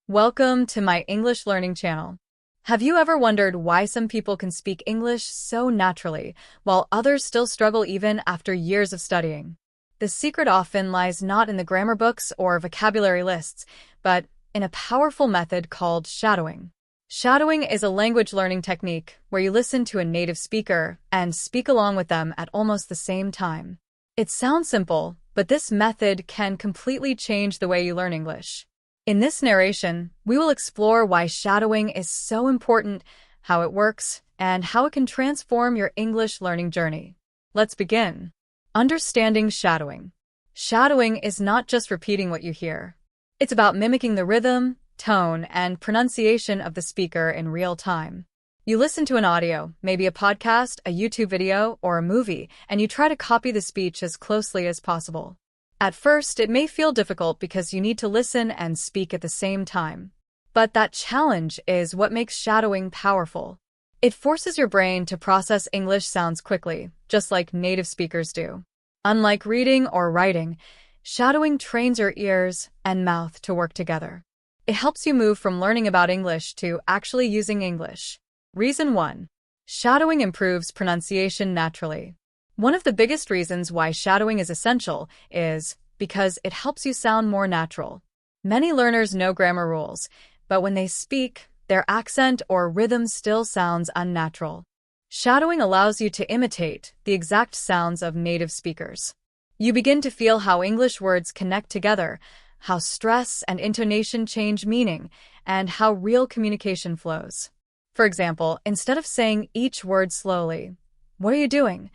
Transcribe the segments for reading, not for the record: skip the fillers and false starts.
Welcome to my English learning channel. Have you ever wondered why some people can speak English so naturally, while others still struggle even after years of studying? The secret often lies not in the grammar books or vocabulary lists, but in a powerful method called shadowing. Shadowing is a language learning technique where you listen to a native speaker and speak along with them at almost the same time. It sounds simple, but this method can completely change the way you learn English. In this narration, we will explore why shadowing is so important, how it works, and how it can transform your English learning journey. Let's begin. Understanding shadowing. Shadowing is not just repeating what you hear. It's about mimicking the rhythm, tone, and pronunciation of the speaker in real time. You listen to an audio, maybe a podcast, a YouTube video, or a movie, and you try to copy the speech as closely as possible. At first, it may feel difficult because you need to listen and speak at the same time. But that challenge is what makes shadowing powerful. It forces your brain to process English sounds quickly, just like native speakers do. Unlike reading or writing, shadowing trains your ears and mouth to work together. It helps you move from learning about English to actually using English. Reason 1. Shadowing improves pronunciation naturally. One of the biggest reasons why shadowing is essential is because it helps you sound more natural. Many learners know grammar rules, but when they speak, their accent or rhythm still sounds unnatural. Shadowing allows you to imitate the exact sounds of native speakers. You begin to feel how English words connect together, how stress and intonation change meaning, and how real communication flows. For example, instead of saying each word slowly, "What are you doing?"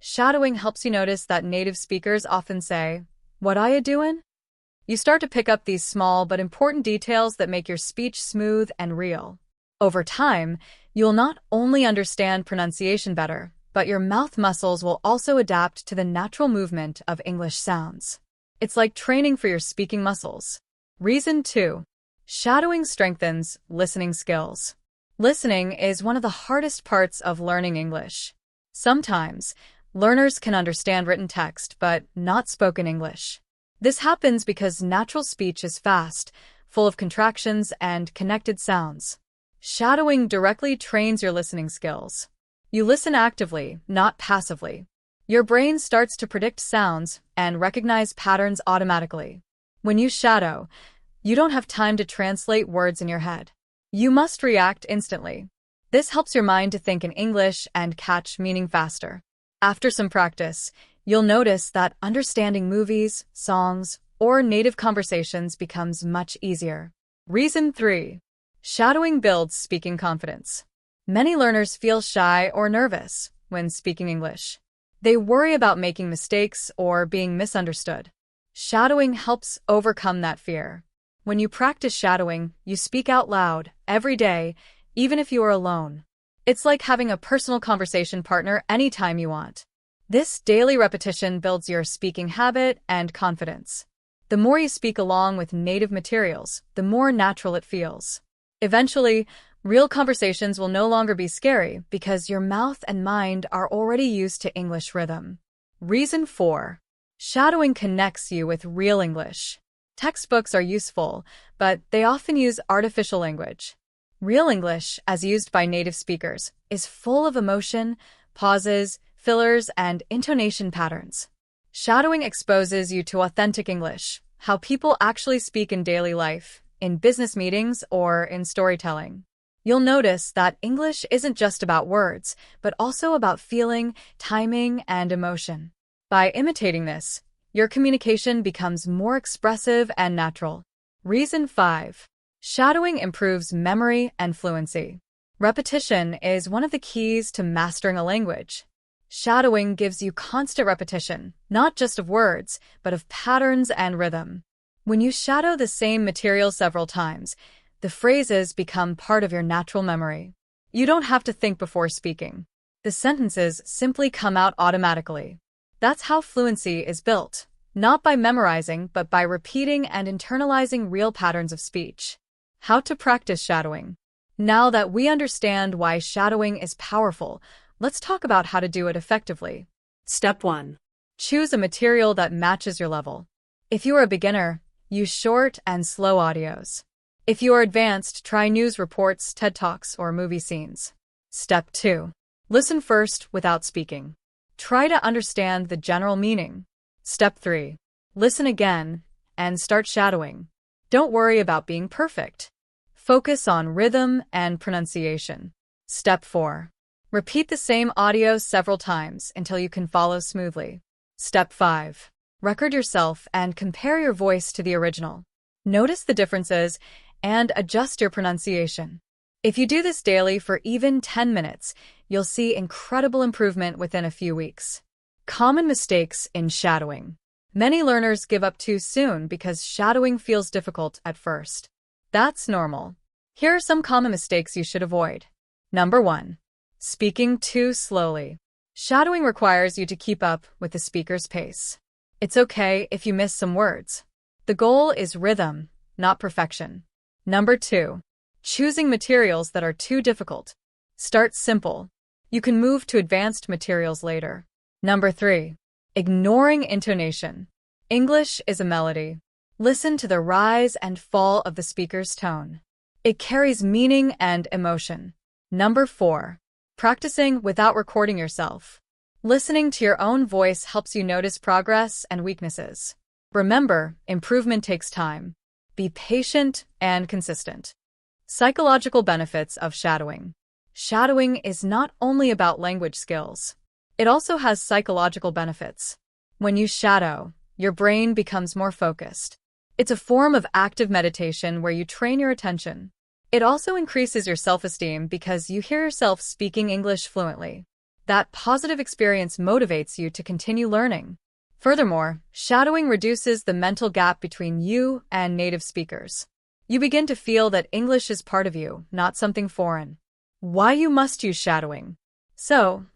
Shadowing helps you notice that native speakers often say, "What are you doing?" You start to pick up these small but important details that make your speech smooth and real. Over time, you'll not only understand pronunciation better, but your mouth muscles will also adapt to the natural movement of English sounds. It's like training for your speaking muscles. Reason 2. Shadowing strengthens listening skills. Listening is one of the hardest parts of learning English. Sometimes, learners can understand written text, but not spoken English. This happens because natural speech is fast, full of contractions and connected sounds. Shadowing directly trains your listening skills. You listen actively, not passively. Your brain starts to predict sounds and recognize patterns automatically. When you shadow, you don't have time to translate words in your head. You must react instantly. This helps your mind to think in English and catch meaning faster. After some practice, you'll notice that understanding movies, songs, or native conversations becomes much easier. Reason 3. Shadowing builds speaking confidence. Many learners feel shy or nervous when speaking English. They worry about making mistakes or being misunderstood. Shadowing helps overcome that fear. When you practice shadowing, you speak out loud every day, even if you are alone. It's like having a personal conversation partner anytime you want. This daily repetition builds your speaking habit and confidence. The more you speak along with native materials, the more natural it feels. Eventually, real conversations will no longer be scary because your mouth and mind are already used to English rhythm. Reason 4. Shadowing connects you with real English. Textbooks are useful, but they often use artificial language. Real English, as used by native speakers, is full of emotion, pauses, fillers, and intonation patterns. Shadowing exposes you to authentic English, how people actually speak in daily life, in business meetings, or in storytelling. You'll notice that English isn't just about words, but also about feeling, timing, and emotion. By imitating this, your communication becomes more expressive and natural. Reason 5. Shadowing improves memory and fluency. Repetition is one of the keys to mastering a language. Shadowing gives you constant repetition, not just of words, but of patterns and rhythm. When you shadow the same material several times, the phrases become part of your natural memory. You don't have to think before speaking. The sentences simply come out automatically. That's how fluency is built, not by memorizing, but by repeating and internalizing real patterns of speech. How to practice shadowing. Now that we understand why shadowing is powerful, let's talk about how to do it effectively. Step 1. Choose a material that matches your level. If you are a beginner, use short and slow audios. If you are advanced, try news reports, TED Talks, or movie scenes. Step 2. Listen first without speaking. Try to understand the general meaning. Step 3. Listen again and start shadowing. Don't worry about being perfect. Focus on rhythm and pronunciation. Step 4. Repeat the same audio several times until you can follow smoothly. Step 5. Record yourself and compare your voice to the original. Notice the differences and adjust your pronunciation. If you do this daily for even 10 minutes, you'll see incredible improvement within a few weeks. Common mistakes in shadowing. Many learners give up too soon because shadowing feels difficult at first. That's normal. Here are some common mistakes you should avoid. Number 1. Speaking too slowly. Shadowing requires you to keep up with the speaker's pace. It's okay if you miss some words. The goal is rhythm, not perfection. Number 2. Choosing materials that are too difficult. Start simple. You can move to advanced materials later. Number 3. Ignoring intonation. English is a melody. Listen to the rise and fall of the speaker's tone. It carries meaning and emotion. Number 4. Practicing without recording yourself. Listening to your own voice helps you notice progress and weaknesses. Remember, improvement takes time. Be patient and consistent. Psychological benefits of shadowing. Shadowing is not only about language skills. It also has psychological benefits. When you shadow, your brain becomes more focused. It's a form of active meditation where you train your attention. It also increases your self-esteem because you hear yourself speaking English fluently. That positive experience motivates you to continue learning. Furthermore, shadowing reduces the mental gap between you and native speakers. You begin to feel that English is part of you, not something foreign. Why you must use shadowing? So,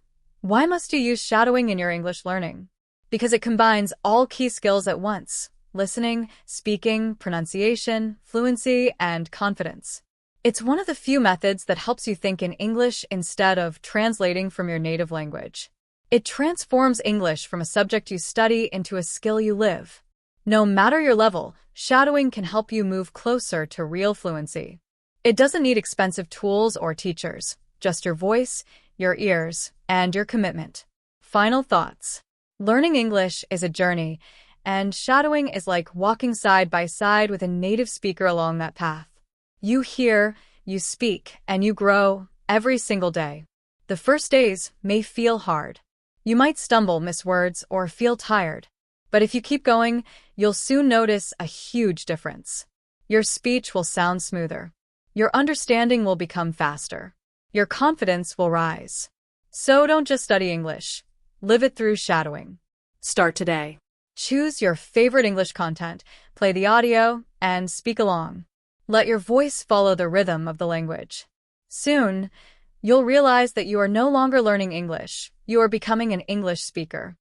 why must you use shadowing in your English learning? Because it combines all key skills at once: listening, speaking, pronunciation, fluency, and confidence. It's one of the few methods that helps you think in English instead of translating from your native language. It transforms English from a subject you study into a skill you live. No matter your level, shadowing can help you move closer to real fluency. It doesn't need expensive tools or teachers, just your voice, your ears, and your commitment. Final thoughts. Learning English is a journey, and shadowing is like walking side by side with a native speaker along that path. You hear, you speak, and you grow every single day. The first days may feel hard. You might stumble, miss words, or feel tired. But if you keep going, you'll soon notice a huge difference. Your speech will sound smoother. Your understanding will become faster. Your confidence will rise. So don't just study English. Live it through shadowing. Start today. Choose your favorite English content, play the audio, and speak along. Let your voice follow the rhythm of the language. Soon, you'll realize that you are no longer learning English. You are becoming an English speaker.